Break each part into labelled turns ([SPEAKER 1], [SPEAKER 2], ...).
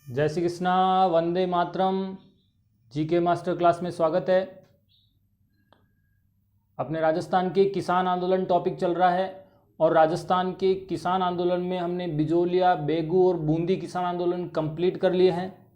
[SPEAKER 1] जय Shri Krishna, Vande Mataram. GK master class में स्वागत है। अपने राजस्थान के किसान आंदोलन टॉपिक चल रहा है और राजस्थान के किसान आंदोलन में हमने बिजोलिया, बेगू और बूंदी किसान आंदोलन कंप्लीट कर लिए हैं।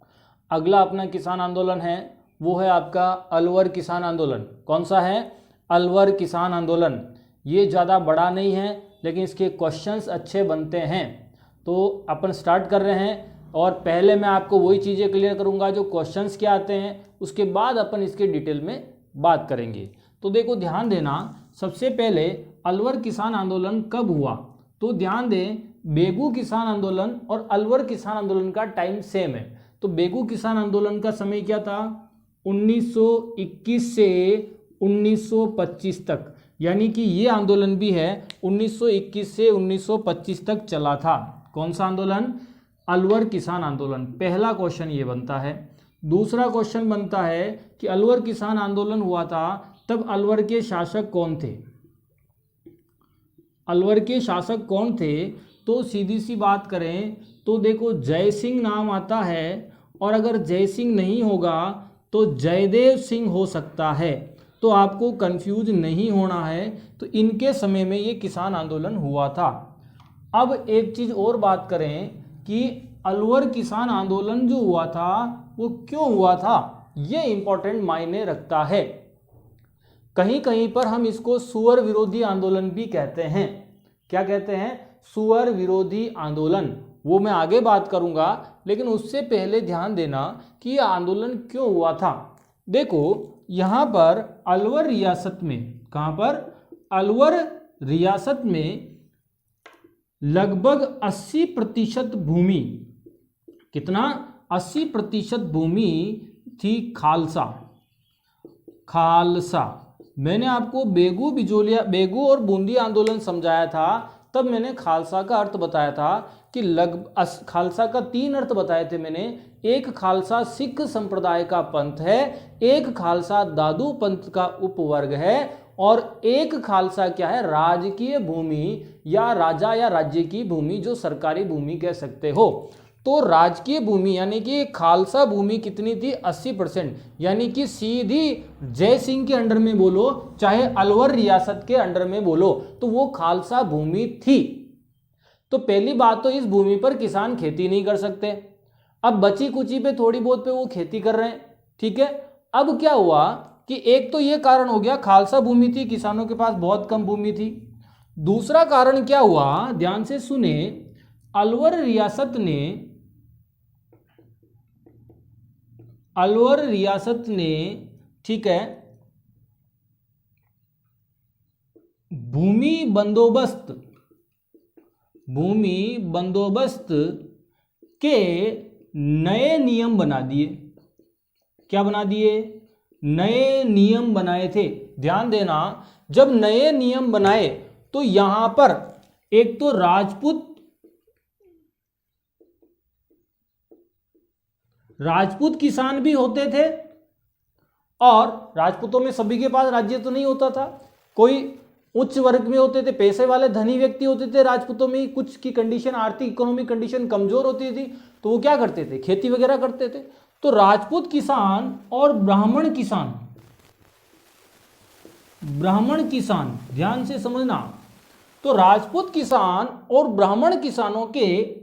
[SPEAKER 1] अगला अपना किसान आंदोलन है वो है आपका अलवर किसान आंदोलन। कौन सा है? अलवर किसान आंदोलन। ये ज़्यादा बड़ा नहीं है लेकिन इसके क्वेश्चंस अच्छे बनते हैं। तो अपन स्टार्ट कर रहे हैं और पहले मैं आपको वही चीज़ें क्लियर करूंगा जो क्वेश्चंस क्या आते हैं, उसके बाद अपन इसके डिटेल में बात करेंगे। तो देखो, ध्यान देना, सबसे पहले अलवर किसान आंदोलन कब हुआ? तो ध्यान दें, बेगू किसान आंदोलन और अलवर किसान आंदोलन का टाइम सेम है। तो बेगू किसान आंदोलन का समय क्या था? 1921 से 1925 तक, यानी कि ये आंदोलन भी है 1921 से 1925 तक चला था। कौन सा आंदोलन? अलवर किसान आंदोलन। पहला क्वेश्चन ये बनता है। दूसरा क्वेश्चन बनता है कि अलवर किसान आंदोलन हुआ था तब अलवर के शासक कौन थे? अलवर के शासक कौन थे? तो सीधी सी बात करें तो देखो, जय सिंह नाम आता है और अगर जय सिंह नहीं होगा तो जयदेव सिंह हो सकता है। तो आपको कंफ्यूज नहीं होना है। तो इनके समय में ये किसान आंदोलन हुआ था। अब एक चीज़ और बात करें कि अलवर किसान आंदोलन जो हुआ था वो क्यों हुआ था, ये इंपॉर्टेंट मायने रखता है। कहीं कहीं पर हम इसको सुअर विरोधी आंदोलन भी कहते हैं। क्या कहते हैं? सुअर विरोधी आंदोलन। वो मैं आगे बात करूंगा, लेकिन उससे पहले ध्यान देना कि यह आंदोलन क्यों हुआ था। देखो, यहां पर अलवर रियासत में, कहां पर? अलवर रियासत में लगभग 80% भूमि, कितना? 80% भूमि थी खालसा। खालसा। मैंने आपको बेगू, बिजोलिया, बेगू और बूंदी आंदोलन समझाया था, तब मैंने खालसा का अर्थ बताया था कि खालसा का 3 अर्थ बताए थे मैंने। एक खालसा सिख संप्रदाय का पंथ है, एक खालसा दादू पंथ का उपवर्ग है और एक खालसा क्या है? राजकीय भूमि या राजा या राज्य की भूमि, जो सरकारी भूमि कह सकते हो। तो राजकीय भूमि यानी कि खालसा भूमि कितनी थी? 80%। यानी कि सीधी जय सिंह के अंडर में बोलो चाहे अलवर रियासत के अंडर में बोलो, तो वो खालसा भूमि थी। तो पहली बात तो इस भूमि पर किसान खेती नहीं कर सकते। अब बची कुची पे थोड़ी बहुत पे वो खेती कर रहे हैं, ठीक है। अब क्या हुआ कि एक तो ये कारण हो गया, खालसा भूमि थी, किसानों के पास बहुत कम भूमि थी। दूसरा कारण क्या हुआ, ध्यान से सुने, अलवर रियासत ने ठीक है, भूमि बंदोबस्त के नए नियम बना दिए। क्या बना दिए? नए नियम बनाए थे। ध्यान देना, जब नए नियम बनाए तो यहां पर एक तो राजपूत किसान भी होते थे और राजपूतों में सभी के पास राज्य तो नहीं होता था, कोई उच्च वर्ग में होते थे, पैसे वाले धनी व्यक्ति होते थे। राजपूतों में कुछ की कंडीशन, आर्थिक इकोनॉमिक कंडीशन कमजोर होती थी, तो वो क्या करते थे? खेती वगैरह करते थे। तो राजपूत किसान और ब्राह्मण किसान, ध्यान से समझना, तो राजपूत किसान और ब्राह्मण किसानों के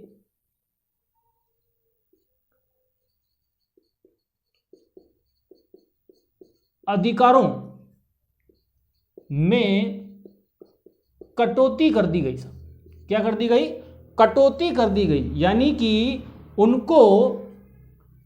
[SPEAKER 1] अधिकारों में कटौती कर दी गई। सब क्या कर दी गई? कटौती कर दी गई। यानी कि उनको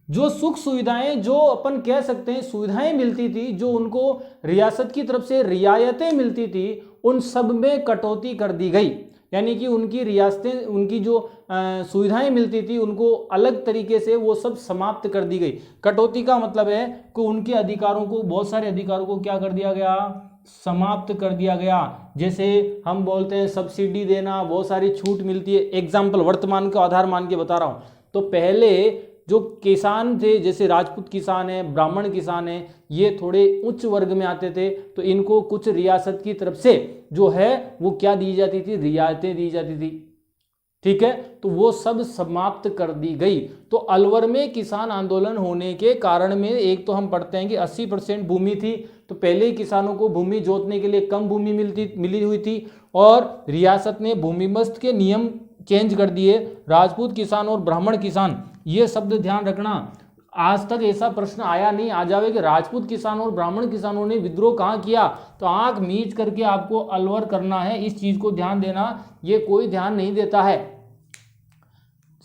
[SPEAKER 1] जो सुख सुविधाएं, जो अपन कह सकते हैं सुविधाएं मिलती थी, जो उनको रियासत की तरफ से रियायतें मिलती थी, उन सब में कटौती कर दी गई। यानी कि उनकी रियासतें, उनकी जो सुविधाएं मिलती थी, उनको अलग तरीके से वो सब समाप्त कर दी गई। कटौती का मतलब है कि उनके अधिकारों को, बहुत सारे अधिकारों को क्या कर दिया गया? समाप्त कर दिया गया। जैसे हम बोलते हैं सब्सिडी देना, बहुत सारी छूट मिलती है। एग्जाम्पल वर्तमान का आधार मान के बता रहा हूं। तो पहले जो किसान थे, जैसे राजपूत किसान है, ब्राह्मण किसान है, ये थोड़े उच्च वर्ग में आते थे, तो इनको कुछ रियासत की तरफ से जो है वो क्या दी जाती थी? रियायतें दी जाती थी। ठीक है, तो वो सब समाप्त कर दी गई। तो अलवर में किसान आंदोलन होने के कारण में एक तो हम पढ़ते हैं कि 80% भूमि थी, तो पहले ही किसानों को भूमि जोतने के लिए कम भूमि मिली हुई थी, और रियासत ने भूमिमस्त के नियम चेंज कर दिए। राजपूत किसान और ब्राह्मण किसान, ये शब्द ध्यान रखना, आज तक ऐसा प्रश्न आया नहीं, आ जावे कि राजपूत किसान और ब्राह्मण किसानों ने विद्रोह कहाँ किया, तो आंख मीच करके आपको अलवर करना है, इस चीज को ध्यान देना, ये कोई ध्यान नहीं देता है।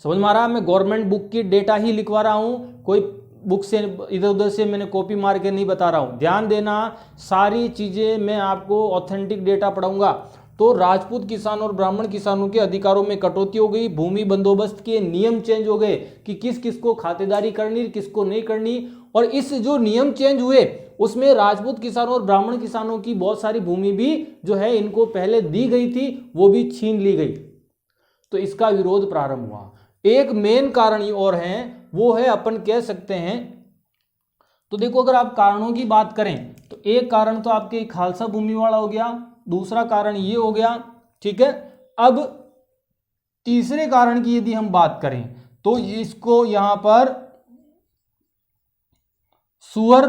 [SPEAKER 1] समझ में आ रहा है? मैं गवर्नमेंट बुक की डेटा ही लिखवा रहा हूं, कोई बुक से इधर उधर से मैंने कॉपी मार के नहीं बता रहा हूं। ध्यान देना, सारी चीजें मैं आपको ऑथेंटिक डेटा पढ़ाऊंगा। तो राजपूत किसान और ब्राह्मण किसानों के अधिकारों में कटौती हो गई, भूमि बंदोबस्त के नियम चेंज हो गए कि किस किस को खातेदारी करनी, किसको नहीं करनी, और इस जो नियम चेंज हुए उसमें राजपूत किसानों और ब्राह्मण किसानों की बहुत सारी भूमि भी जो है इनको पहले दी गई थी वो भी छीन ली गई, तो इसका विरोध प्रारंभ हुआ। एक मेन कारण और है, वो है अपन कह सकते हैं, तो देखो अगर आप कारणों की बात करें तो एक कारण तो आपके खालसा भूमि वाला हो गया, दूसरा कारण ये हो गया, ठीक है। अब तीसरे कारण की यदि हम बात करें तो इसको यहां पर सुअर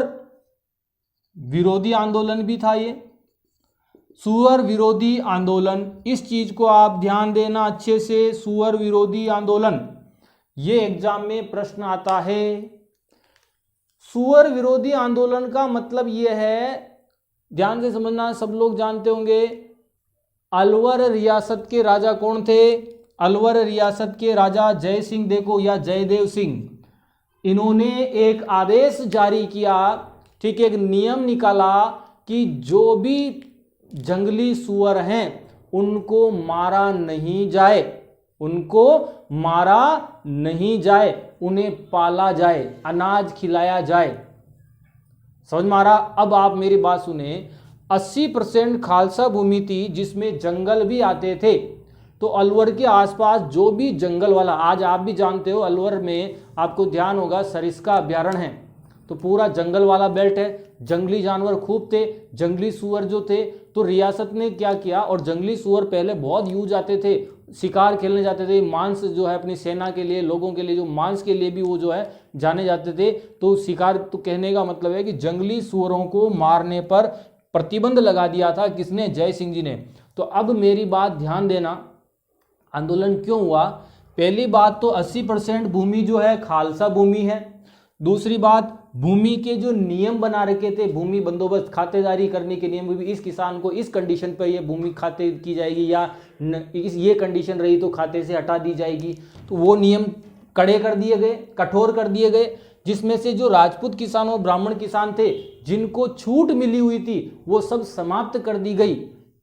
[SPEAKER 1] विरोधी आंदोलन भी था। ये सुअर विरोधी आंदोलन, इस चीज को आप ध्यान देना अच्छे से, सुअर विरोधी आंदोलन, ये एग्जाम में प्रश्न आता है। सुअर विरोधी आंदोलन का मतलब यह है, ध्यान से समझना, सब लोग जानते होंगे अलवर रियासत के राजा कौन थे। अलवर रियासत के राजा जय सिंह देखो या जयदेव सिंह, इन्होंने एक आदेश जारी किया, ठीक है, एक नियम निकाला कि जो भी जंगली सुअर हैं उनको मारा नहीं जाए, उनको मारा नहीं जाए, उन्हें पाला जाए, अनाज खिलाया जाए। समझ में आ रहा? अब आप मेरी बात सुने, 80% खालसा भूमि थी जिसमें जंगल भी आते थे, तो अलवर के आसपास जो भी जंगल वाला, आज आप भी जानते हो अलवर में आपको ध्यान होगा सरिस्का अभ्यारण्य है, तो पूरा जंगल वाला बेल्ट है, जंगली जानवर खूब थे, जंगली सुअर जो थे, तो रियासत ने क्या किया, और जंगली सुअर पहले बहुत यूज आते थे, शिकार खेलने जाते थे, मांस जो है अपनी सेना के लिए, लोगों के लिए जो मांस के लिए भी वो जो है जाने जाते थे। तो शिकार, तो कहने का मतलब है कि जंगली सुअरों को मारने पर प्रतिबंध लगा दिया था किसने, जय सिंह जी ने। तो अब मेरी बात ध्यान देना, आंदोलन क्यों हुआ? पहली बात तो 80% भूमि जो है खालसा भूमि है। दूसरी बात, भूमि के जो नियम बना रखे थे, भूमि बंदोबस्त खातेदारी करने के नियम भी, इस किसान को इस कंडीशन पर ये भूमि खाते की जाएगी या ये कंडीशन रही तो खाते से हटा दी जाएगी, तो वो नियम कड़े कर दिए गए, कठोर कर दिए गए, जिसमें से जो राजपूत किसान और ब्राह्मण किसान थे जिनको छूट मिली हुई थी वो सब समाप्त कर दी गई।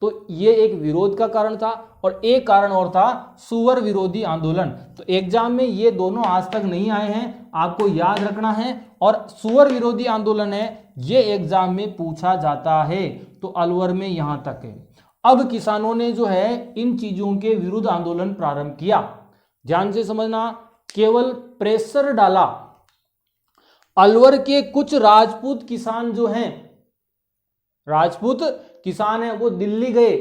[SPEAKER 1] तो ये एक विरोध का कारण था, और एक कारण और था सुअर विरोधी आंदोलन। तो एग्जाम में ये दोनों आज तक नहीं आए हैं, आपको याद रखना है, और सुअर विरोधी आंदोलन है ये एग्जाम में पूछा जाता है, तो अलवर में यहां तक है। अब किसानों ने जो है इन चीजों के विरुद्ध आंदोलन प्रारंभ किया, ध्यान से समझना, केवल प्रेशर डाला। अलवर के कुछ राजपूत किसान जो हैं, राजपूत किसान हैं, वो दिल्ली गए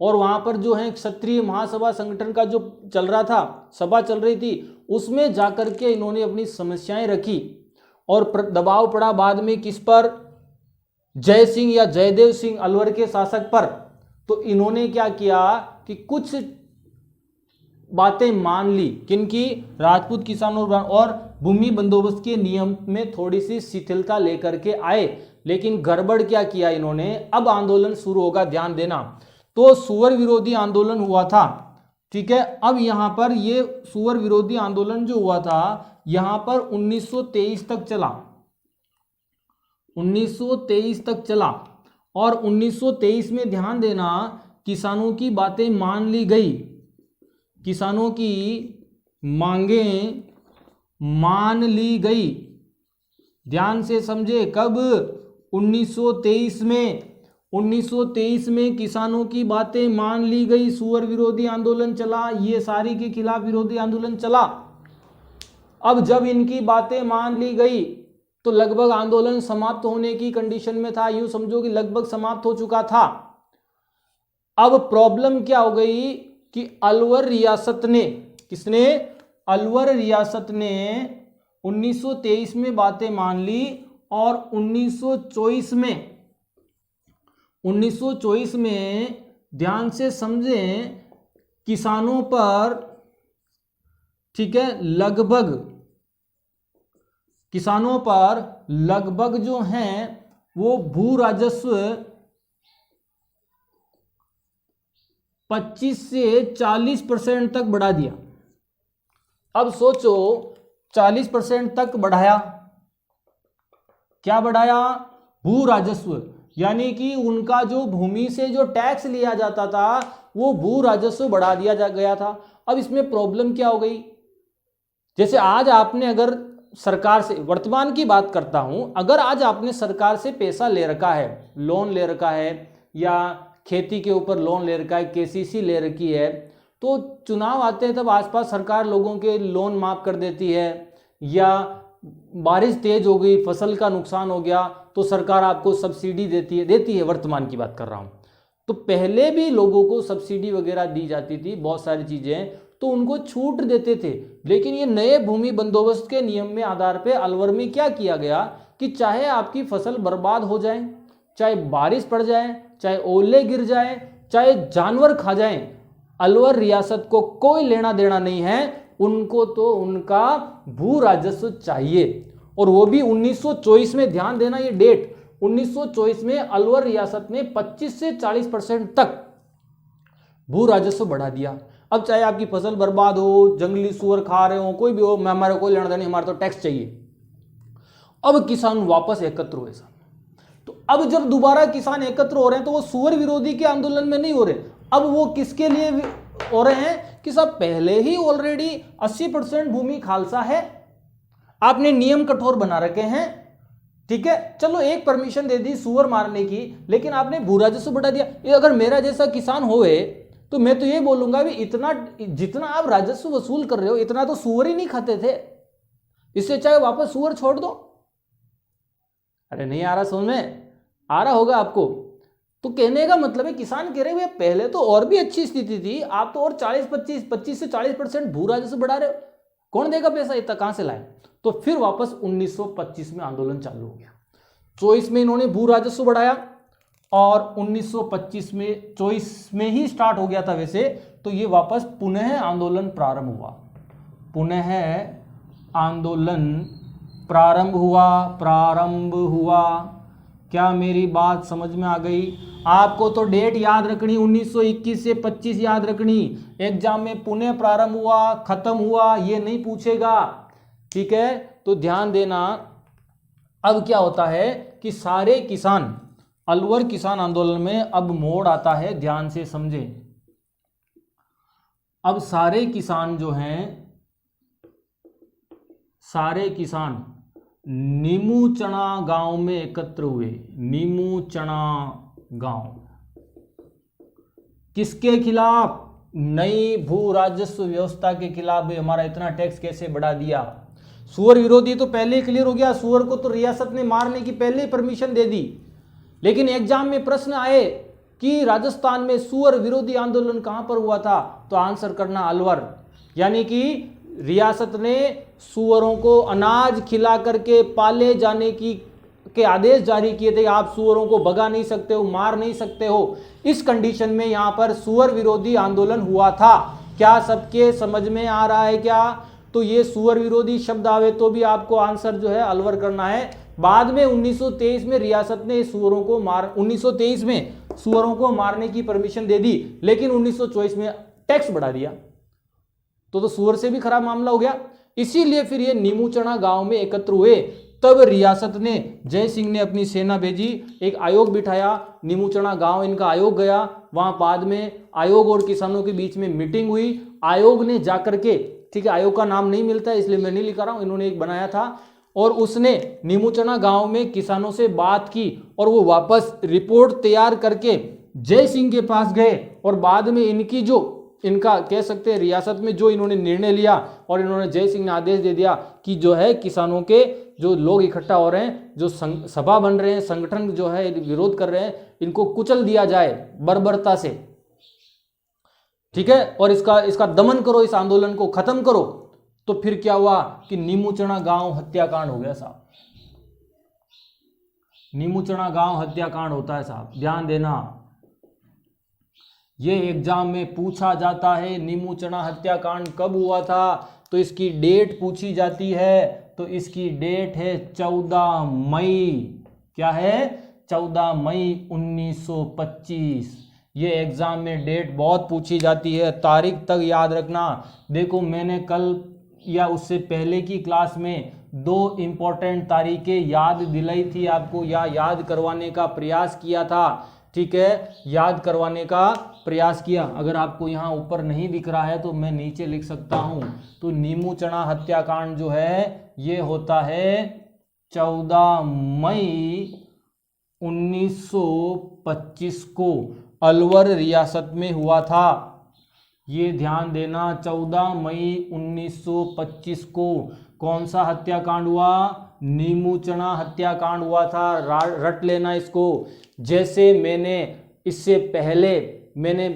[SPEAKER 1] और वहां पर जो है क्षत्रिय महासभा संगठन का जो चल रहा था, सभा चल रही थी, उसमें जाकर के इन्होंने अपनी समस्याएं रखी, और दबाव पड़ा बाद में किस पर, जय सिंह या जयदेव सिंह अलवर के शासक पर। तो इन्होंने क्या किया कि कुछ बातें मान ली, किनकी, राजपूत किसानों, और भूमि बंदोबस्त के नियम में थोड़ी सी शिथिलता लेकर के आए, लेकिन गड़बड़ क्या किया इन्होंने। अब आंदोलन शुरू होगा, ध्यान देना। तो सुअर विरोधी आंदोलन हुआ था, ठीक है। अब यहां पर ये सुअर विरोधी आंदोलन जो हुआ था यहां पर 1923 तक चला, 1923 तक चला, और 1923 में ध्यान देना किसानों की बातें मान ली गई, किसानों की मांगें मान ली गई, ध्यान से समझे। कब? 1923 में, 1923 में किसानों की बातें मान ली गई, सुअर विरोधी आंदोलन चला, ये सारी के खिलाफ विरोधी आंदोलन चला। अब जब इनकी बातें मान ली गई तो लगभग आंदोलन समाप्त होने की कंडीशन में था, यूं समझो कि लगभग समाप्त हो चुका था। अब प्रॉब्लम क्या हो गई, कि अलवर रियासत ने, किसने, अलवर रियासत ने 1923 में बातें मान ली और 1924 में ध्यान से समझें, किसानों पर, ठीक है, लगभग जो हैं वो भू राजस्व 25 से 40% तक बढ़ा दिया। अब सोचो 40% तक बढ़ाया, क्या बढ़ाया, भू राजस्व, यानी कि उनका जो भूमि से जो टैक्स लिया जाता था वो भू राजस्व बढ़ा दिया गया था। अब इसमें प्रॉब्लम क्या हो गई, जैसे आज आपने अगर सरकार से, वर्तमान की बात करता हूं, अगर आज आपने सरकार से पैसा ले रखा है, लोन ले रखा है या खेती के ऊपर लोन ले रखा है, केसीसी ले रखी है, तो चुनाव आते हैं तब आसपास सरकार लोगों के लोन माफ कर देती है, या बारिश तेज हो गई, फसल का नुकसान हो गया तो सरकार आपको सब्सिडी देती है, वर्तमान की बात कर रहा हूं। तो पहले भी लोगों को सब्सिडी वगैरह दी जाती थी, बहुत सारी चीजें, तो उनको छूट देते थे। लेकिन ये नए भूमि बंदोबस्त के नियम में आधार पे अलवर में क्या किया गया कि चाहे आपकी फसल बर्बाद हो जाए, चाहे बारिश पड़ जाए, चाहे ओले गिर जाए, चाहे जानवर खा जाए, अलवर रियासत को कोई लेना देना नहीं है, उनको तो उनका भू राजस्व चाहिए। और वो भी 1924 में, ध्यान देना ये डेट, 1924 में अलवर रियासत ने 25 से 40% तक भू राजस्व बढ़ा दिया। अब चाहे आपकी फसल बर्बाद हो, जंगली सुअर खा रहे हो, कोई भी हो, हमारे कोई लेना देना नहीं, हमारा तो टैक्स चाहिए। अब किसान वापस एकत्र हुए साहब। तो अब जब दोबारा किसान एकत्र हो रहे हैं तो वो सुअर विरोधी के आंदोलन में नहीं हो रहे, अब वो किसके लिए हो रहे हैं कि साहब पहले ही ऑलरेडी 80% भूमि खालसा है, आपने नियम कठोर बना रखे हैं, ठीक है, चलो एक परमिशन दे दी सुअर मारने की, लेकिन आपने भू राजस्व बढ़ा दिया। ये अगर मेरा जैसा किसान होए तो मैं तो ये बोलूंगा भी इतना, जितना आप राजस्व वसूल कर रहे हो इतना तो सुअर ही नहीं खाते थे, इससे चाहे वापस सुअर छोड़ दो। अरे नहीं आ रहा समझ में, आ रहा होगा आपको। तो कहने का मतलब है किसान कह रहे हैं पहले तो और भी अच्छी स्थिति थी, आप तो और 25 से 40% भू राजस्व बढ़ा रहे हो, कौन देगा पैसा इतना, कहां से लाए। तो फिर वापस 1925 में आंदोलन चालू हो गया। 24 में इन्होंने भू राजस्व बढ़ाया और 1925 में, 24 में ही स्टार्ट हो गया था वैसे, तो ये वापस पुनः आंदोलन प्रारंभ हुआ, पुनः आंदोलन प्रारंभ हुआ। क्या मेरी बात समझ में आ गई? आपको तो डेट याद रखनी, 1921 से 25 याद रखनी, एग्जाम में पुनः प्रारंभ हुआ खत्म हुआ ये नहीं पूछेगा, ठीक है, तो ध्यान देना। अब क्या होता है कि सारे किसान, अलवर किसान आंदोलन में अब मोड़ आता है, ध्यान से समझें। अब सारे किसान जो हैं, सारे किसान नीमूचना गांव में एकत्र हुए। नीमूचना गांव किसके खिलाफ? नई भू राजस्व व्यवस्था के खिलाफ। भी हमारा इतना टैक्स कैसे बढ़ा दिया। सुअर विरोधी तो पहले ही क्लियर हो गया, सुअर को तो रियासत ने मारने की पहले ही परमिशन दे दी। लेकिन एग्जाम में प्रश्न आए कि राजस्थान में सुअर विरोधी आंदोलन कहां पर हुआ था, तो आंसर करना अलवर। यानी कि रियासत ने सुअरों को अनाज खिला करके पाले जाने के आदेश जारी किए थे। आप सुअरों को भगा नहीं सकते हो, मार नहीं सकते हो। इस कंडीशन में यहां पर सुअर विरोधी आंदोलन हुआ था। क्या सबके समझ में आ रहा है क्या? तो ये सुअर विरोधी शब्द आवे तो भी आपको आंसर जो है अलवर करना है। बाद में 1923 में रियासत ने सुअरों को 1923 में सुअरों को मारने की परमिशन दे दी, लेकिन 1924 में टैक्स बढ़ा दिया, तो सुअर से भी खराब मामला हो गया। इसीलिए फिर ये नीमूचना गांव में एकत्र हुए। तब रियासत ने, जय सिंह ने अपनी सेना भेजी, एक आयोग बिठाया, नीमूचना गांव इनका आयोग गया। वहां बाद में आयोग और किसानों के बीच में मीटिंग हुई। आयोग ने जाकर के, ठीक है, आयोग का नाम नहीं मिलता है इसलिए मैं नहीं लिखा रहा हूं, इन्होंने एक बनाया था और उसने नीमूचना गांव में किसानों से बात की और वो वापस रिपोर्ट तैयार करके जय सिंह के पास गए। और बाद में इनकी जो, इनका कह सकते हैं रियासत में जो इन्होंने निर्णय लिया और इन्होंने, जय सिंह ने आदेश दे दिया कि जो है किसानों के जो लोग इकट्ठा हो रहे हैं, जो सभा बन रहे हैं, संगठन जो है विरोध कर रहे हैं, इनको कुचल दिया जाए बर्बरता से। ठीक है, और इसका दमन करो, इस आंदोलन को खत्म करो। तो फिर क्या हुआ कि नीमूचना गांव हत्याकांड हो गया साहब। नीमूचना गांव हत्याकांड होता है साहब, ध्यान देना, ये एग्जाम में पूछा जाता है। नीमूचना हत्याकांड कब हुआ था, तो इसकी डेट पूछी जाती है। तो इसकी डेट है 14 मई। क्या है? 14 मई 1925। ये एग्जाम में डेट बहुत पूछी जाती है, तारीख तक याद रखना। देखो मैंने कल या उससे पहले की क्लास में 2 इंपॉर्टेंट तारीखें याद दिलाई थी आपको, या याद करवाने का प्रयास किया था। ठीक है, याद करवाने का प्रयास किया। अगर आपको यहाँ ऊपर नहीं दिख रहा है तो मैं नीचे लिख सकता हूँ। तो नीमूचना हत्याकांड जो है ये होता है 14 मई 1925 को अलवर रियासत में हुआ था। ये ध्यान देना, 14 मई 1925 को कौन सा हत्याकांड हुआ? नीमूचना हत्याकांड हुआ था। रट लेना इसको। जैसे मैंने इससे पहले मैंने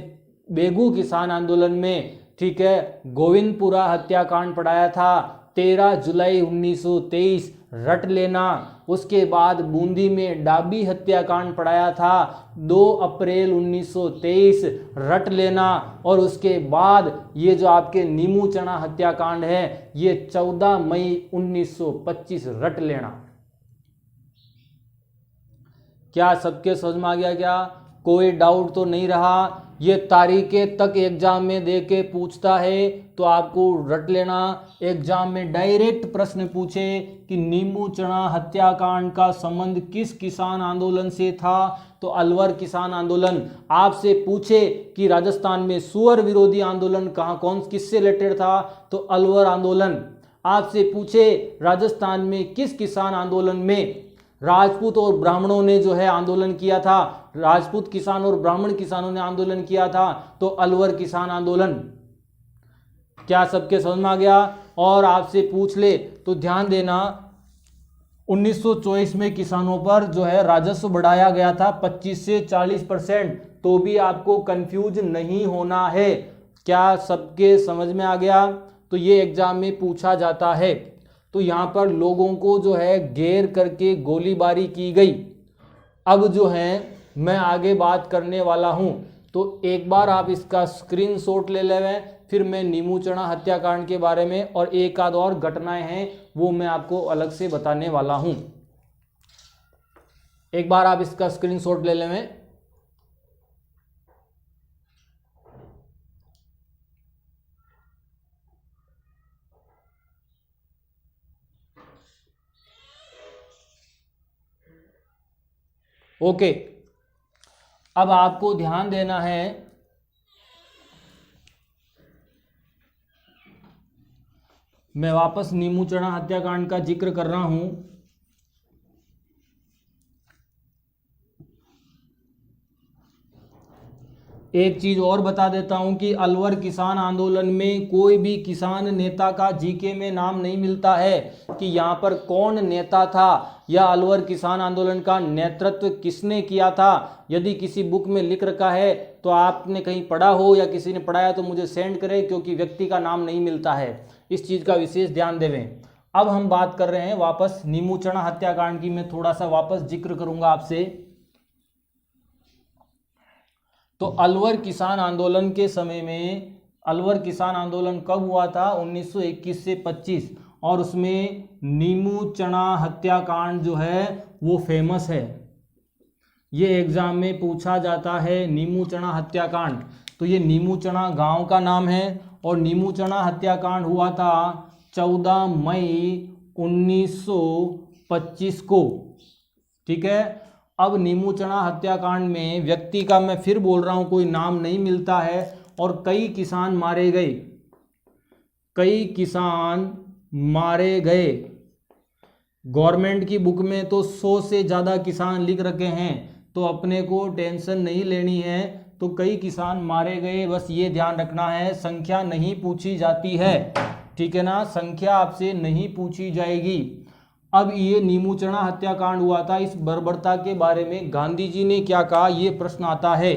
[SPEAKER 1] बेगू किसान आंदोलन में, ठीक है, गोविंदपुरा हत्याकांड पढ़ाया था 13 जुलाई 1923, रट लेना। उसके बाद बूंदी में डाबी हत्याकांड पढ़ाया था 2 अप्रैल 1923, रट लेना। और उसके बाद ये जो आपके नीमूचना हत्याकांड है ये 14 मई 1925, रट लेना। क्या सबके समझ में आ गया? क्या कोई डाउट तो नहीं रहा? ये तारीखें तक एग्जाम में दे के पूछता है तो आपको रट लेना। एग्जाम में डायरेक्ट प्रश्न पूछे कि नीमूचना हत्याकांड का संबंध किस किसान आंदोलन से था, तो अलवर किसान आंदोलन। आपसे पूछे कि राजस्थान में सुअर विरोधी आंदोलन किससे रिलेटेड था, तो अलवर आंदोलन। आपसे पूछे राजस्थान में किस किसान आंदोलन में राजपूत और ब्राह्मणों ने जो है आंदोलन किया था, राजपूत किसान और ब्राह्मण किसानों ने आंदोलन किया था, तो अलवर किसान आंदोलन। क्या सबके समझ में आ गया? और आपसे पूछ ले तो ध्यान देना, 1924 में किसानों पर जो है राजस्व बढ़ाया गया था 25 से 40%। तो भी आपको कंफ्यूज नहीं होना है। क्या सबके समझ में आ गया? तो ये एग्जाम में पूछा जाता है। तो यहाँ पर लोगों को जो है घेर करके गोलीबारी की गई। अब जो है मैं आगे बात करने वाला हूँ, तो एक बार आप इसका स्क्रीनशॉट ले लें, फिर मैं नीमूचना हत्याकांड के बारे में और एक आध और घटनाएं हैं वो मैं आपको अलग से बताने वाला हूँ। एक बार आप इसका स्क्रीनशॉट ले लें। ओके, अब आपको ध्यान देना है, मैं वापस नीमूचना हत्याकांड का जिक्र कर रहा हूं। एक चीज और बता देता हूं कि अलवर किसान आंदोलन में कोई भी किसान नेता का जीके में नाम नहीं मिलता है कि यहाँ पर कौन नेता था या अलवर किसान आंदोलन का नेतृत्व किसने किया था। यदि किसी बुक में लिख रखा है तो आपने कहीं पढ़ा हो या किसी ने पढ़ाया तो मुझे सेंड करें, क्योंकि व्यक्ति का नाम नहीं मिलता है। इस चीज़ का विशेष ध्यान देवें। अब हम बात कर रहे हैं वापस नीमूचना हत्याकांड की। मैं थोड़ा सा वापस जिक्र करूंगा आपसे। तो अलवर किसान आंदोलन के समय में, अलवर किसान आंदोलन कब हुआ था? 1921 से 25, और उसमें नीमूचना हत्याकांड जो है वो फेमस है। ये एग्जाम में पूछा जाता है नीमूचना हत्याकांड। तो ये नीमूचना गांव का नाम है और नीमूचना हत्याकांड हुआ था 14 मई 1925 को। ठीक है, अब नीमूचना हत्याकांड में व्यक्ति का मैं फिर बोल रहा हूं कोई नाम नहीं मिलता है और कई किसान मारे गए। कई किसान मारे गए। गवर्नमेंट की बुक में तो 100 से ज़्यादा किसान लिख रखे हैं, तो अपने को टेंशन नहीं लेनी है। तो कई किसान मारे गए, बस ये ध्यान रखना है, संख्या नहीं पूछी जाती है। ठीक है ना, संख्या आपसे नहीं पूछी जाएगी। अब ये नीमूचना हत्याकांड हुआ था, इस बर्बरता के बारे में गांधी जी ने क्या कहा, ये प्रश्न आता है।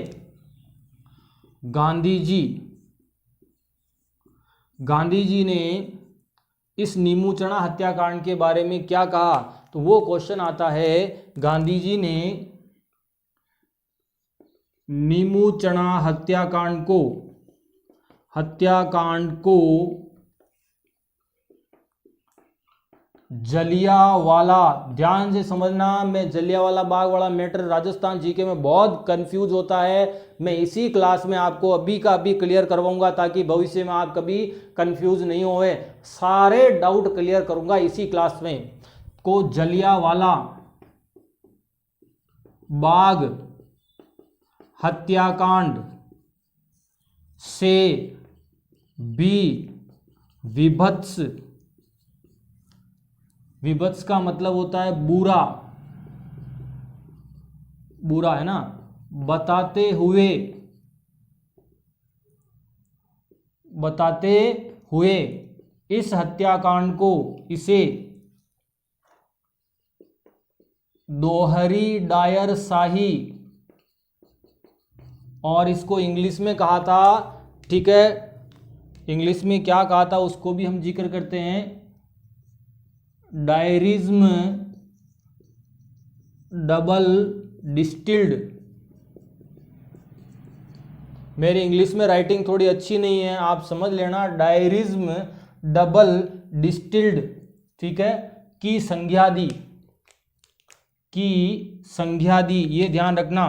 [SPEAKER 1] गांधी जी गांधी जी ने इस नीमूचणा हत्याकांड के बारे में क्या कहा, तो वो क्वेश्चन आता है, गांधी जी ने नीमूचणा हत्याकांड को जलियांवाला, ध्यान से समझना, मैं जलियांवाला बाग वाला मैटर राजस्थान जीके में बहुत कंफ्यूज होता है, मैं इसी क्लास में आपको अभी का अभी क्लियर करवाऊंगा ताकि भविष्य में आप कभी कंफ्यूज नहीं होए, सारे डाउट क्लियर करूंगा इसी क्लास में। को जलियांवाला बाग हत्याकांड से भी विभत्स का मतलब होता है बुरा, बुरा है ना, बताते हुए इस हत्याकांड को, इसे दोहरी डायरशाही, और इसको इंग्लिश में कहा था, ठीक है, इंग्लिश में क्या कहा था उसको भी हम जिक्र करते हैं, डायरिज्म डबल डिस्टिल्ड। मेरी इंग्लिश में राइटिंग थोड़ी अच्छी नहीं है, आप समझ लेना, डायरिज्म डबल डिस्टिल्ड, ठीक है, की संज्ञा दी, ये ध्यान रखना।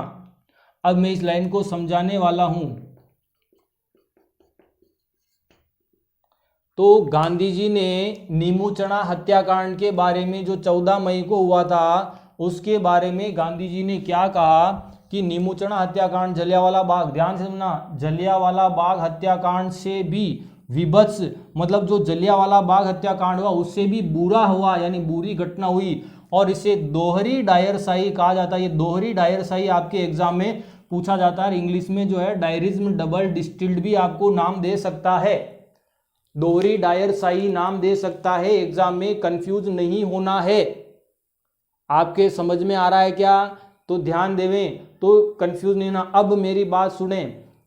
[SPEAKER 1] अब मैं इस लाइन को समझाने वाला हूं। तो गांधी जी ने नीमूचणा हत्याकांड के बारे में जो 14 मई को हुआ था उसके बारे में गांधी जी ने क्या कहा कि नीमूचणा हत्याकांड, जलियांवाला बाग, ध्यान से सुनना, जलियांवाला बाग हत्याकांड से भी विभत्स, मतलब जो जलियांवाला बाग हत्याकांड हुआ उससे भी बुरा हुआ, यानी बुरी घटना हुई, और इसे दोहरी डायरशाही कहा जाता है। ये दोहरी डायरशाही आपके एग्जाम में पूछा जाता है, इंग्लिश में जो है डायरिज्म डबल डिस्टिल्ड भी आपको नाम दे सकता है, दोहरी डायरशाही नाम दे सकता है एग्जाम में, कंफ्यूज नहीं होना है। आपके समझ में आ रहा है क्या? तो ध्यान देवें, तो कंफ्यूज नहीं होना। अब मेरी बात सुने,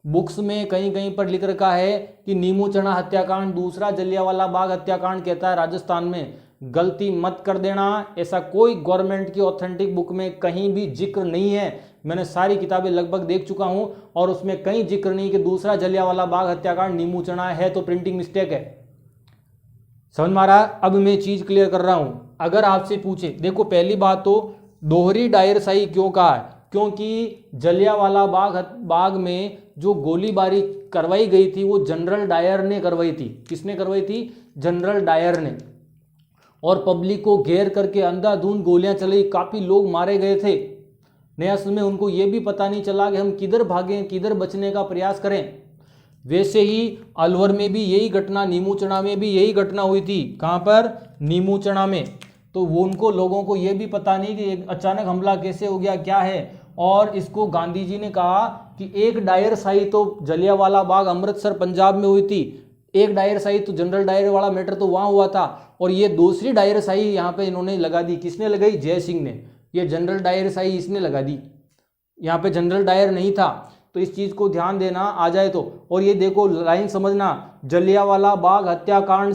[SPEAKER 1] बुक्स में कहीं कहीं पर लिख रखा है कि नीमूचणा हत्याकांड दूसरा जलियांवाला बाग हत्याकांड कहता है राजस्थान में, गलती मत कर देना, ऐसा कोई गवर्नमेंट की ऑथेंटिक बुक में कहीं भी जिक्र नहीं है। मैंने सारी किताबें लगभग देख चुका हूं और उसमें कहीं जिक्र नहीं कि दूसरा जलियांवाला बाग हत्याकांड नीमूचणा है, तो प्रिंटिंग मिस्टेक है। समझ में आ रहा है? अब मैं चीज क्लियर कर रहा हूं। अगर आपसे पूछे, देखो पहली बात तो दोहरी डायरशाही क्यों कहा है, क्योंकि जलियांवाला बाग में जो गोलीबारी करवाई गई थी वो जनरल डायर ने करवाई थी। किसने करवाई थी? जनरल डायर ने। और पब्लिक को घेर करके अंधाधुंध गोलियां चलाई, काफी लोग मारे गए थे। नहीं, असल में उनको ये भी पता नहीं चला कि हम किधर भागें, किधर बचने का प्रयास करें। वैसे ही अलवर में भी यही घटना, नीमूचणा में भी यही घटना हुई थी। कहां पर? नीमूचणा में। तो वो उनको लोगों को ये भी पता नहीं कि अचानक हमला कैसे हो गया, क्या है। और इसको गांधी जी ने कहा कि एक डायरशाही तो जलियांवाला बाग अमृतसर पंजाब में हुई थी, एक डायरशाही तो जनरल डायर वाला मैटर तो वहां हुआ था, और ये दूसरी डायरशाही यहाँ पे इन्होंने लगा दी। किसने लगाई? जय सिंह ने। ये जनरल डायरशाही इसने लगा दी, यहाँ पे जनरल डायर नहीं था। तो इस चीज को ध्यान देना आ जाए तो। और ये देखो लाइन समझना, जलियांवाला बाग हत्याकांड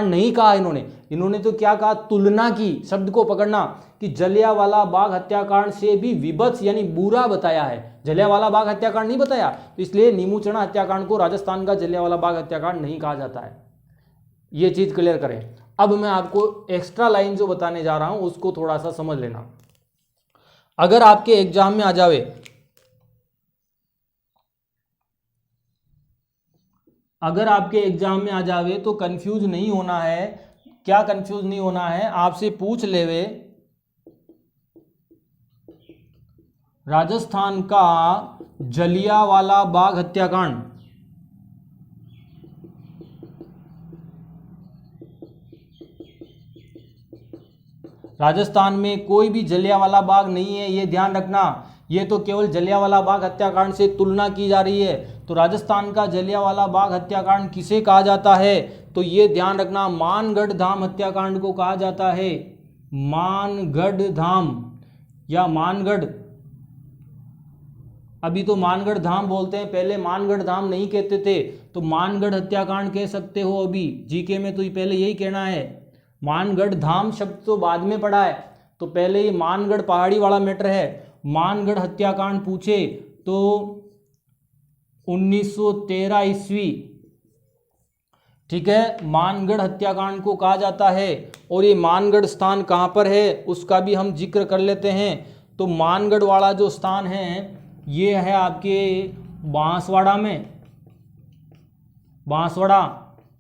[SPEAKER 1] नहीं कहा इन्होंने तो क्या कहा? तुलना की। शब्द को पकड़ना कि जलियांवाला बाग हत्याकांड से भी विभत्स यानी बुरा बताया है, जलियांवाला बाग हत्याकांड नहीं बताया। तो इसलिए नीमूचणा हत्याकांड को राजस्थान का जलियांवाला बाग हत्याकांड नहीं कहा जाता है। ये चीज क्लियर करें। अब मैं आपको एक्स्ट्रा लाइन जो बताने जा रहा हूं उसको थोड़ा सा समझ लेना। अगर आपके एग्जाम में आ जावे, तो कंफ्यूज नहीं होना है। क्या कंफ्यूज नहीं होना है? आपसे पूछ लेवे राजस्थान का जलियांवाला बाग हत्याकांड, राजस्थान में कोई भी जलियांवाला बाग नहीं है, ये ध्यान रखना। ये तो केवल जलियांवाला बाग हत्याकांड से तुलना की जा रही है। तो राजस्थान का जलियांवाला बाग हत्याकांड किसे कहा जाता है? तो ये ध्यान रखना, मानगढ़ धाम हत्याकांड को कहा जाता है। मानगढ़ धाम या मानगढ़ अभी तो मानगढ़ धाम बोलते हैं, पहले मानगढ़ धाम नहीं कहते थे, तो मानगढ़ हत्याकांड कह सकते हो। अभी जीके में तो पहले यही कहना है, मानगढ़ धाम शब्द तो बाद में पढ़ा है, तो पहले ये मानगढ़ पहाड़ी वाला मैटर है। मानगढ़ हत्याकांड पूछे तो 1913 ईस्वी, ठीक है, मानगढ़ हत्याकांड को कहा जाता है। और ये मानगढ़ स्थान कहाँ पर है उसका भी हम जिक्र कर लेते हैं। तो मानगढ़ वाला जो स्थान है ये है आपके बांसवाड़ा में, बांसवाड़ा,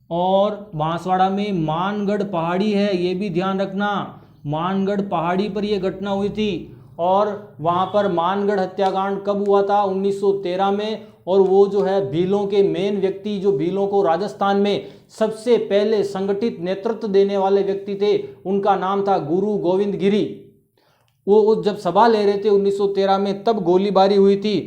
[SPEAKER 1] और बांसवाड़ा में मानगढ़ पहाड़ी है, ये भी ध्यान रखना। मानगढ़ पहाड़ी पर यह घटना हुई थी और वहाँ पर मानगढ़ हत्याकांड कब हुआ था? 1913 में। और वो जो है भीलों के मेन व्यक्ति, जो भीलों को राजस्थान में सबसे पहले संगठित नेतृत्व देने वाले व्यक्ति थे, उनका नाम था गुरु गोविंद गिरी। वो जब सभा ले रहे थे 1913 में, तब गोलीबारी हुई थी।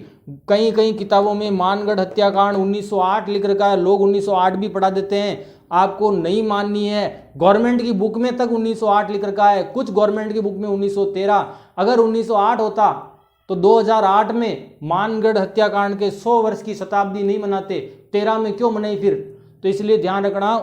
[SPEAKER 1] कई कई किताबों में मानगढ़ हत्याकांड 1908 लिख रखा है, लोग 1908 भी पढ़ा देते हैं। आपको नहीं माननी है, गवर्नमेंट की बुक में तक 1908 लिख रखा है, कुछ गवर्नमेंट की बुक में 1913। अगर 1908 होता तो 2008 में मानगढ़ हत्याकांड के 100 वर्ष की शताब्दी नहीं मनाते, 13 में क्यों मनाई फिर? तो इसलिए ध्यान रखना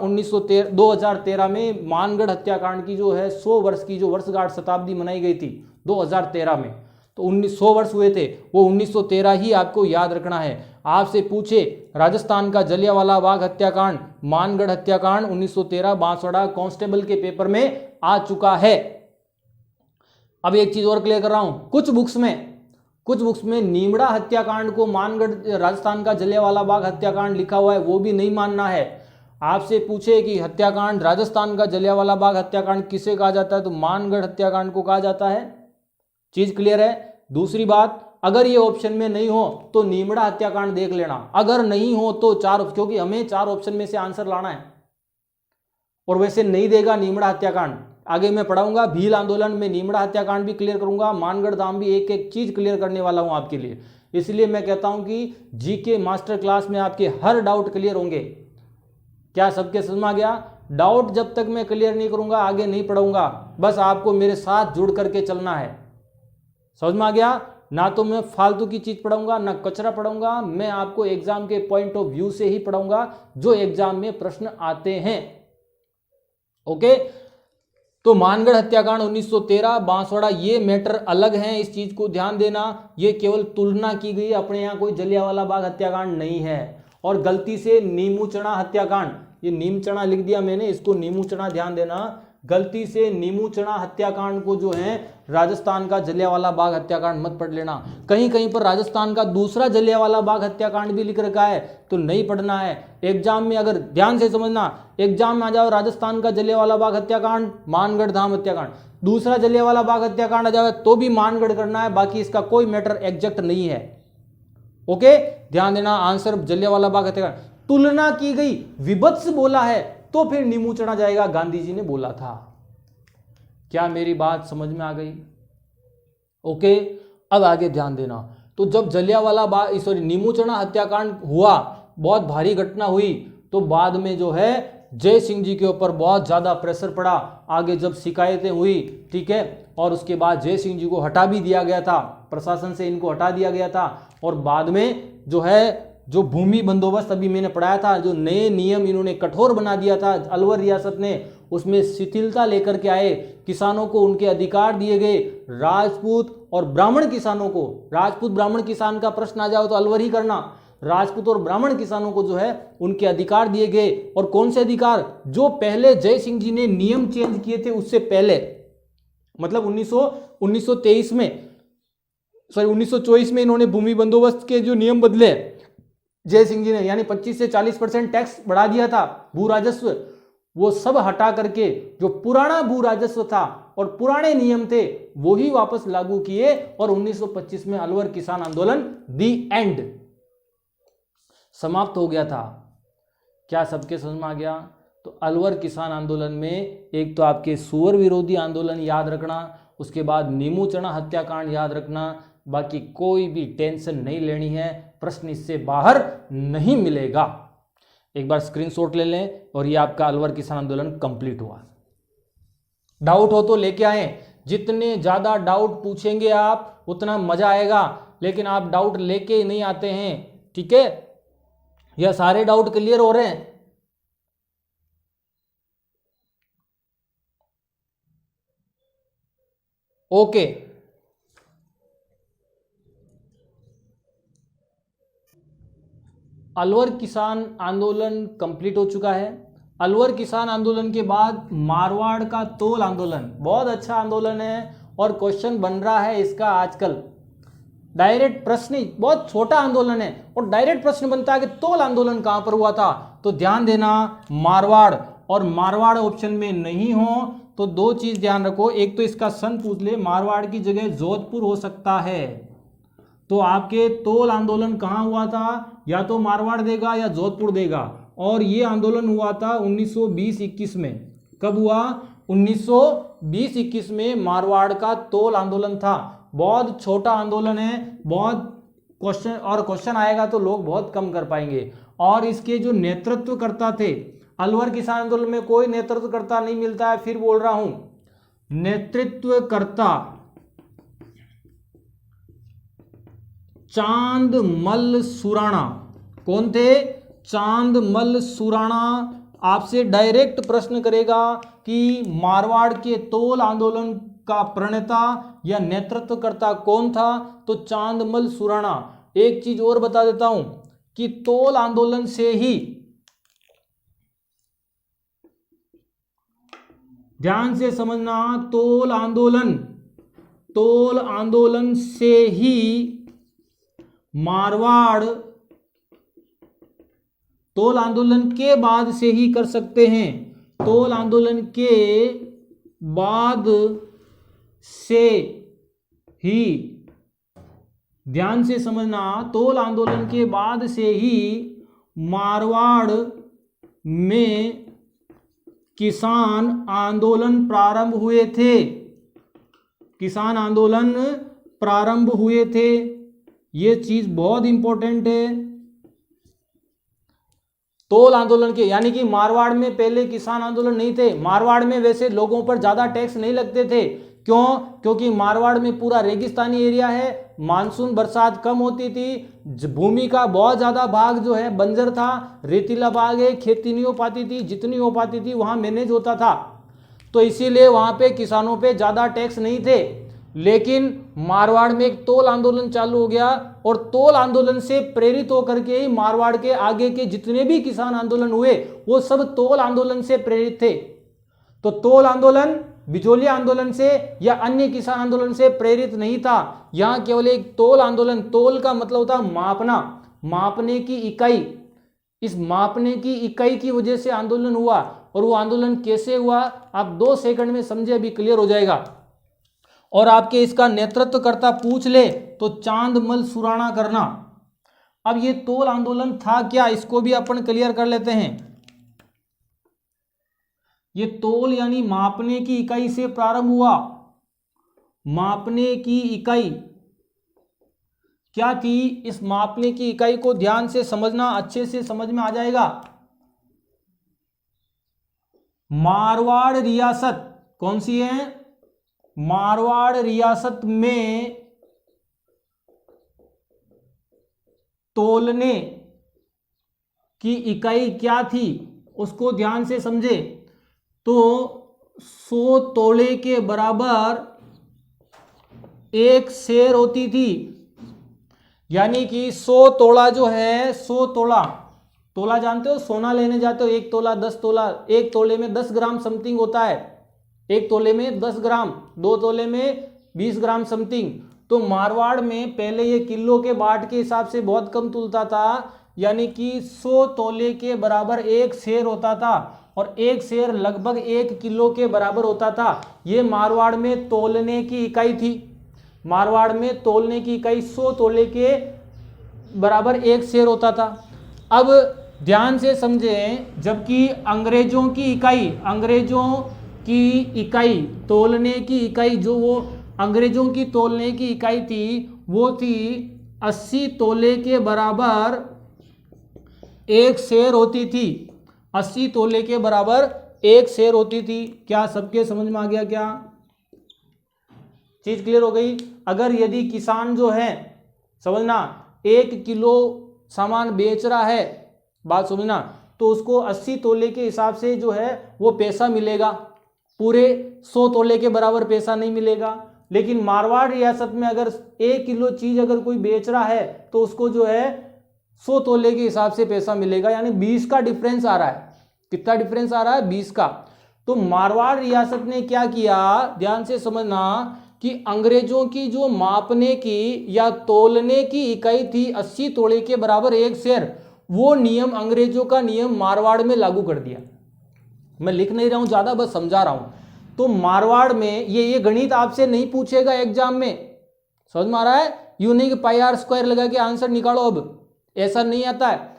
[SPEAKER 1] 2013 में मानगढ़ हत्याकांड की जो है 100 वर्ष की जो वर्षगांठ शताब्दी मनाई गई थी 2013 में। तो 1900 वर्ष हुए थे, वो 1913 ही आपको याद रखना है। आपसे पूछे राजस्थान का जलियांवाला बाग हत्याकांड, मानगढ़ हत्याकांड 1913 बांसवाड़ा कांस्टेबल के पेपर में आ चुका है। अब एक चीज और क्लियर कर रहा हूं, कुछ बुक्स में नीमड़ा हत्याकांड को मानगढ़ राजस्थान का जलियांवाला बाग हत्याकांड लिखा हुआ है, वो भी नहीं मानना है। आपसे पूछे कि हत्याकांड राजस्थान का जलियांवाला बाग हत्याकांड किसे कहा जाता है, तो मानगढ़ हत्याकांड को कहा जाता है। चीज क्लियर है। दूसरी बात, अगर ये ऑप्शन में नहीं हो तो नीमड़ा हत्याकांड देख लेना, अगर नहीं हो तो क्योंकि हमें 4 ऑप्शन में से आंसर लाना है, और वैसे नहीं देगा नीमड़ा हत्याकांड। आगे मैं पढ़ाऊंगा भील आंदोलन में नीमड़ा हत्याकांड भी क्लियर करूंगा, मानगढ़ धाम भी एक एक चीज क्लियर करने वाला हूं आपके लिए। इसलिए मैं कहता हूं कि जीके मास्टर क्लास में आपके हर डाउट क्लियर होंगे। क्या सबके समझ में आ गया? डाउट जब तक मैं क्लियर नहीं करूंगा आगे नहीं पढ़ाऊंगा, बस आपको मेरे साथ जुड़ करके चलना है। समझ में आ गया? ना तो मैं फालतू की चीज पढ़ाऊंगा, ना कचरा पढ़ाऊंगा, मैं आपको एग्जाम के पॉइंट ऑफ व्यू से ही पढ़ाऊंगा जो एग्जाम में प्रश्न आते हैं। ओके, तो मानगढ़ हत्याकांड 1913 बांसवाड़ा, ये मैटर अलग है, इस चीज को ध्यान देना। ये केवल तुलना की गई, अपने यहाँ कोई जलियांवाला बाग हत्याकांड नहीं है। और गलती से नीमूचना हत्याकांड, ये नीमचना लिख दिया मैंने, इसको नीमूचना ध्यान देना। गलती से नीमूचना हत्याकांड को जो है राजस्थान का जलियांवाला बाग हत्याकांड मत पढ़ लेना। कहीं कहीं पर राजस्थान का दूसरा जलियांवाला बाग हत्याकांड भी लिख रखा है, तो नहीं पढ़ना है। एग्जाम में अगर ध्यान से समझना, एग्जाम में आ जाओ राजस्थान का जलियांवाला बाग हत्याकांड, मानगढ़ धाम हत्याकांड, दूसरा जलियांवाला बाग हत्याकांड आ जाए तो भी मानगढ़ करना है, बाकी इसका कोई मैटर एग्जैक्ट नहीं है। ओके, ध्यान देना, आंसर जलियांवाला बाग हत्याकांड। तुलना की गई, विभत्स बोला है तो फिर नीमूचना जाएगा, गांधी जी ने बोला था। क्या मेरी बात समझ में आ गई? ओके, अब आगे ध्यान देना। तो जब जलियांवाला बाग नीमूचना हत्याकांड हुआ, बहुत भारी घटना हुई, तो बाद में जो है जय सिंह जी के ऊपर बहुत ज्यादा प्रेशर पड़ा। आगे जब शिकायतें हुई, ठीक है, और उसके बाद जय सिंह जी को हटा भी दिया गया था, प्रशासन से इनको हटा दिया गया था। और बाद में जो है जो भूमि बंदोबस्त अभी मैंने पढ़ाया था, जो नए नियम इन्होंने कठोर बना दिया था अलवर रियासत ने, उसमें शिथिलता लेकर के आए। किसानों को उनके अधिकार दिए गए, राजपूत और ब्राह्मण किसानों को, राजपूत ब्राह्मण किसान का प्रश्न आ जाओ तो अलवर ही करना, राजपूत और ब्राह्मण किसानों को जो है उनके अधिकार दिए गए। और कौन से अधिकार? जो पहले जय सिंह जी ने नियम चेंज किए थे उससे पहले, मतलब 1923 में, 1924 में इन्होंने भूमि बंदोबस्त के जो नियम बदले जय सिंह जी ने, यानी 25 से 40% टैक्स बढ़ा दिया था भू राजस्व, वो सब हटा करके जो पुराना भू राजस्व था और पुराने नियम थे वो ही वापस लागू किए। और 1925 में अलवर किसान आंदोलन दी एंड समाप्त हो गया था। क्या सबके समझ में आ गया? तो अलवर किसान आंदोलन में एक तो आपके सुअर विरोधी आंदोलन याद रखना, उसके बाद नीमूचना हत्याकांड याद रखना, बाकी कोई भी टेंशन नहीं लेनी है, प्रश्न इससे बाहर नहीं मिलेगा। एक बार स्क्रीनशॉट ले लें और ये आपका अलवर किसान आंदोलन कंप्लीट हुआ। डाउट हो तो लेके आए, जितने ज्यादा डाउट पूछेंगे आप उतना मजा आएगा। लेकिन आप डाउट लेके ही नहीं आते हैं। ठीक है, यह सारे डाउट क्लियर हो रहे हैं? ओके, अलवर किसान आंदोलन कंप्लीट हो चुका है। अलवर किसान आंदोलन के बाद मारवाड़ का तोल आंदोलन, बहुत अच्छा आंदोलन है और क्वेश्चन बन रहा है इसका आजकल। डायरेक्ट प्रश्न, बहुत छोटा आंदोलन है और डायरेक्ट प्रश्न बनता है कि तोल आंदोलन कहां पर हुआ था। तो ध्यान देना, मारवाड़, और मारवाड़ ऑप्शन में नहीं हो तो दो चीज ध्यान रखो, एक तो इसका सन पूछ ले, मारवाड़ की जगह जोधपुर हो सकता है। तो आपके तोल आंदोलन कहां हुआ था, या तो मारवाड़ देगा या जोधपुर देगा। और ये आंदोलन हुआ था 1920-21 में। कब हुआ? 1920-21 में मारवाड़ का तोल आंदोलन था। बहुत छोटा आंदोलन है, बहुत क्वेश्चन आएगा तो लोग बहुत कम कर पाएंगे। और इसके जो नेतृत्वकर्ता थे, अलवर किसान आंदोलन में कोई नेतृत्वकर्ता नहीं मिलता है, फिर बोल रहा हूं, नेतृत्वकर्ता चांदमल सुराणा। कौन थे? चांदमल सुराणा। आपसे डायरेक्ट प्रश्न करेगा कि मारवाड़ के तोल आंदोलन का प्रणेता या नेतृत्वकर्ता कौन था, तो चांदमल सुराणा। एक चीज और बता देता हूं कि तोल आंदोलन से ही, ध्यान से समझना, तोल आंदोलन से ही मारवाड़, तोल आंदोलन के बाद से ही कर सकते हैं, तोल आंदोलन के बाद से ही, ध्यान से समझना, तोल आंदोलन के बाद से ही मारवाड़ में किसान आंदोलन प्रारंभ हुए थे। किसान आंदोलन प्रारंभ हुए थे, ये चीज बहुत इंपॉर्टेंट है। तोल आंदोलन के, यानी कि मारवाड़ में पहले किसान आंदोलन नहीं थे। मारवाड़ में वैसे लोगों पर ज्यादा टैक्स नहीं लगते थे। क्यों? क्योंकि मारवाड़ में पूरा रेगिस्तानी एरिया है, मानसून बरसात कम होती थी, भूमि का बहुत ज्यादा भाग जो है बंजर था, रेतीला भाग है, खेती नहीं हो पाती थी, जितनी हो पाती थी वहां मैनेज होता था, तो इसीलिए वहां पे किसानों पे ज्यादा टैक्स नहीं थे। लेकिन मारवाड़ में एक तोल आंदोलन चालू हो गया और तोल आंदोलन से प्रेरित होकर के ही मारवाड़ के आगे के जितने भी किसान आंदोलन हुए वो सब तोल आंदोलन से प्रेरित थे। तो तोल आंदोलन बिजोलिया आंदोलन से या अन्य किसान आंदोलन से प्रेरित नहीं था। यहां केवल एक तोल आंदोलन, तोल का मतलब होता मापना, मापने की इकाई, इस मापने की इकाई की वजह से आंदोलन हुआ। और वो आंदोलन कैसे हुआ आप 2 सेकंड में समझे, अभी क्लियर हो जाएगा। और आपके इसका नेतृत्वकर्ता पूछ ले तो चांदमल सुराणा करना। अब ये तोल आंदोलन था क्या, इसको भी अपन क्लियर कर लेते हैं। ये तोल यानी मापने की इकाई से प्रारंभ हुआ। मापने की इकाई क्या थी, इस मापने की इकाई को ध्यान से समझना, अच्छे से समझ में आ जाएगा। मारवाड़ रियासत कौन सी है? मारवाड़ रियासत में तोलने की इकाई क्या थी उसको ध्यान से समझे। तो 100 तोले के बराबर 1 सेर होती थी। यानी कि 100 तोला जो है, 100 तोला, तोला जानते हो, सोना लेने जाते हो, 1 तोला 10 तोला, 1 तोले में 10 ग्राम समथिंग होता है, 1 तोले में 10 ग्राम, 2 तोले में 20 ग्राम समथिंग। तो मारवाड़ में पहले ये किलो के बाट के हिसाब से बहुत कम तुलता था, यानी कि 100 तोले के बराबर 1 सेर होता था और 1 सेर लगभग 1 किलो के बराबर होता था। ये मारवाड़ में तोलने की इकाई थी। मारवाड़ में तोलने की इकाई 100 तोले के बराबर 1 सेर होता था। अब ध्यान से समझें, जबकि अंग्रेजों की इकाई तोलने की इकाई, जो वो अंग्रेजों की तोलने की इकाई थी वो थी 80 तोले के बराबर 1 सेर होती थी। 80 तोले के बराबर 1 सेर होती थी। क्या सबके समझ में आ गया? क्या चीज क्लियर हो गई? अगर यदि किसान जो है समझना, 1 किलो सामान बेच रहा है, बात समझना, तो उसको 80 तोले के हिसाब से जो है वो पैसा मिलेगा, पूरे 100 तोले के बराबर पैसा नहीं मिलेगा। लेकिन मारवाड़ रियासत में अगर 1 किलो चीज अगर कोई बेच रहा है तो उसको जो है 100 तोले के हिसाब से पैसा मिलेगा, यानी 20 का डिफरेंस आ रहा है। कितना डिफरेंस आ रहा है? 20 का। तो मारवाड़ रियासत ने क्या किया, ध्यान से समझना, कि अंग्रेजों की जो मापने की या तोलने की इकाई थी 80 तोले के बराबर 1 शेर, वो नियम, अंग्रेजों का नियम मारवाड़ में लागू कर दिया। मैं लिख नहीं रहा हूं ज्यादा, बस समझा रहा हूं। तो मारवाड़ में ये गणित आपसे नहीं पूछेगा एग्जाम में, समझ में आ रहा है? यूं नहीं कि पाई आर स्क्वायर लगा के आंसर निकालो, अब ऐसा नहीं आता है।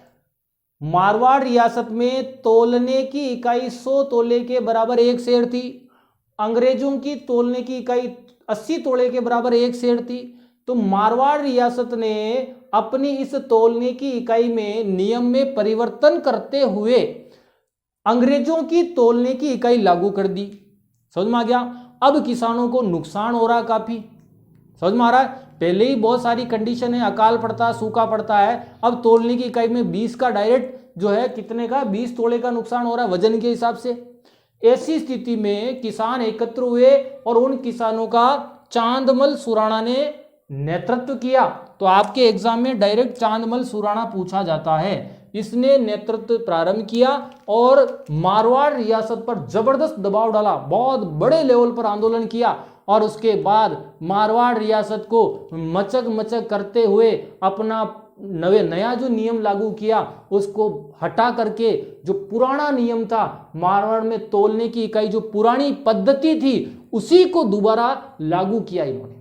[SPEAKER 1] मारवाड़ रियासत में तोलने की इकाई 100 तोले के बराबर 1 शेर थी, अंग्रेजों की तोलने की इकाई 80 तोले के बराबर 1 शेर थी। तो मारवाड़ रियासत ने अपनी इस तोलने की इकाई में नियम में परिवर्तन करते हुए अंग्रेजों की तोलने की इकाई लागू कर दी। समझ में आ गया? अब किसानों को नुकसान हो रहा काफी, समझ में आ रहा है? पहले ही बहुत सारी कंडीशन है, अकाल पड़ता है, सूखा पड़ता है, अब तोलने की इकाई में 20 का डायरेक्ट जो है कितने का, 20 तोले का नुकसान हो रहा है वजन के हिसाब से। ऐसी स्थिति में किसान एकत्र हुए और उन किसानों का चांदमल सुराणा ने नेतृत्व किया। तो आपके एग्जाम में डायरेक्ट चांदमल सुराणा पूछा जाता है। इसने नेतृत्व प्रारंभ किया और मारवाड़ रियासत पर जबरदस्त दबाव डाला, बहुत बड़े लेवल पर आंदोलन किया, और उसके बाद मारवाड़ रियासत को मचक मचक करते हुए अपना नया जो नियम लागू किया उसको हटा करके जो पुराना नियम था मारवाड़ में तोलने की इकाई, जो पुरानी पद्धति थी, उसी को दोबारा लागू किया इन्होंने,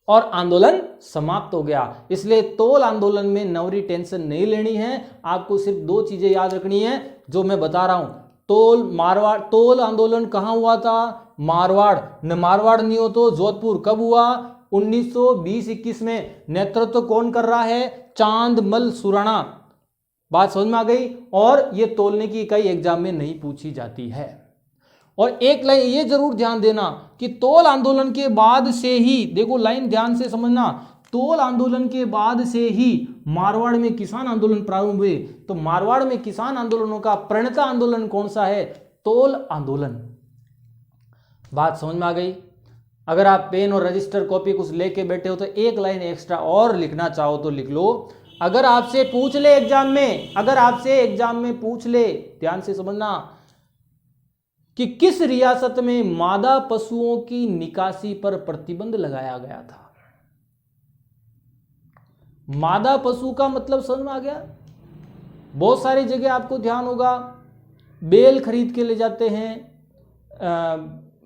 [SPEAKER 1] और आंदोलन समाप्त हो गया। इसलिए तोल आंदोलन में नवरी टेंशन नहीं लेनी है, आपको सिर्फ 2 चीजें याद रखनी है जो मैं बता रहा हूं। तोल आंदोलन कहां हुआ था? मारवाड़। न मारवाड़ नहीं हो तो जोधपुर। कब हुआ? 1920-21 में। नेतृत्व कौन कर रहा है? चांदमल सुराणा। बात समझ में आ गई? और ये तोलने की इकाई एग्जाम में नहीं पूछी जाती है। और एक लाइन ये जरूर ध्यान देना कि तोल आंदोलन के बाद से ही, देखो लाइन ध्यान से समझना, तोल आंदोलन के बाद से ही मारवाड़ में किसान आंदोलन प्रारंभ हुए। तो मारवाड़ में किसान आंदोलनों का प्रणेता आंदोलन कौन सा है? तोल आंदोलन। बात समझ में आ गई? अगर आप पेन और रजिस्टर कॉपी कुछ लेके बैठे हो तो एक लाइन एक्स्ट्रा और लिखना चाहो तो लिख लो। अगर आपसे पूछ ले एग्जाम में, अगर आपसे एग्जाम में पूछ ले, ध्यान से समझना, कि किस रियासत में मादा पशुओं की निकासी पर प्रतिबंध लगाया गया था? मादा पशु का मतलब समझ में आ गया? बहुत सारी जगह आपको ध्यान होगा, बैल खरीद के ले जाते हैं,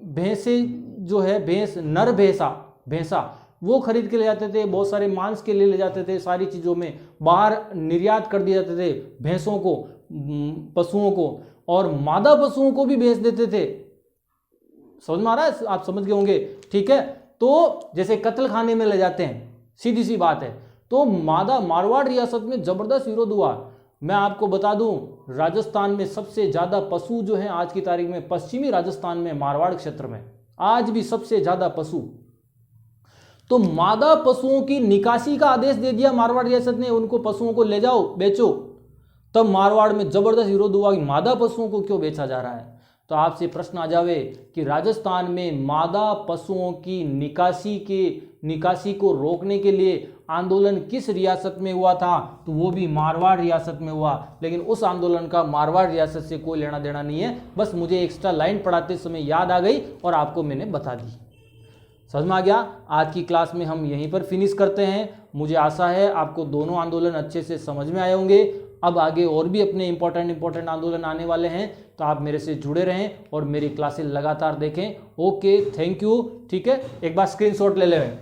[SPEAKER 1] भैंसे जो है, भैंस, नर भैंसा वो खरीद के ले जाते थे, बहुत सारे मांस के लिए ले जाते थे, सारी चीज़ों में बाहर निर्यात कर दिए जाते थे भैंसों को, पशुओं को, और मादा पशुओं को भी बेच देते थे। समझ में आ रहा है? आप समझ गए होंगे, ठीक है? तो जैसे कत्ल खाने में ले जाते हैं, सीधी सी बात है। तो मारवाड़ रियासत में जबरदस्त विरोध हुआ। मैं आपको बता दूं, राजस्थान में सबसे ज्यादा पशु जो है आज की तारीख में, पश्चिमी राजस्थान में, मारवाड़ क्षेत्र में आज भी सबसे ज्यादा पशु। तो मादा पशुओं की निकासी का आदेश दे दिया मारवाड़ रियासत ने, उनको पशुओं को ले जाओ बेचो। तब मारवाड़ में जबरदस्त विरोध हुआ कि मादा पशुओं को क्यों बेचा जा रहा है। तो आपसे प्रश्न आ जावे कि राजस्थान में मादा पशुओं की निकासी को रोकने के लिए आंदोलन किस रियासत में हुआ था? तो वो भी मारवाड़ रियासत में हुआ। लेकिन उस आंदोलन का मारवाड़ रियासत से कोई लेना देना नहीं है, बस मुझे एक्स्ट्रा लाइन पढ़ाते समय याद आ गई और आपको मैंने बता दी। समझ में आ गया? आज की क्लास में हम यहीं पर फिनिश करते हैं। मुझे आशा है आपको दोनों आंदोलन अच्छे से समझ में आए होंगे। अब आगे और भी अपने इंपॉर्टेंट आंदोलन आने वाले हैं, तो आप मेरे से जुड़े रहें और मेरी क्लासेस लगातार देखें। Okay, thank you. ठीक है, एक बार स्क्रीनशॉट ले लें।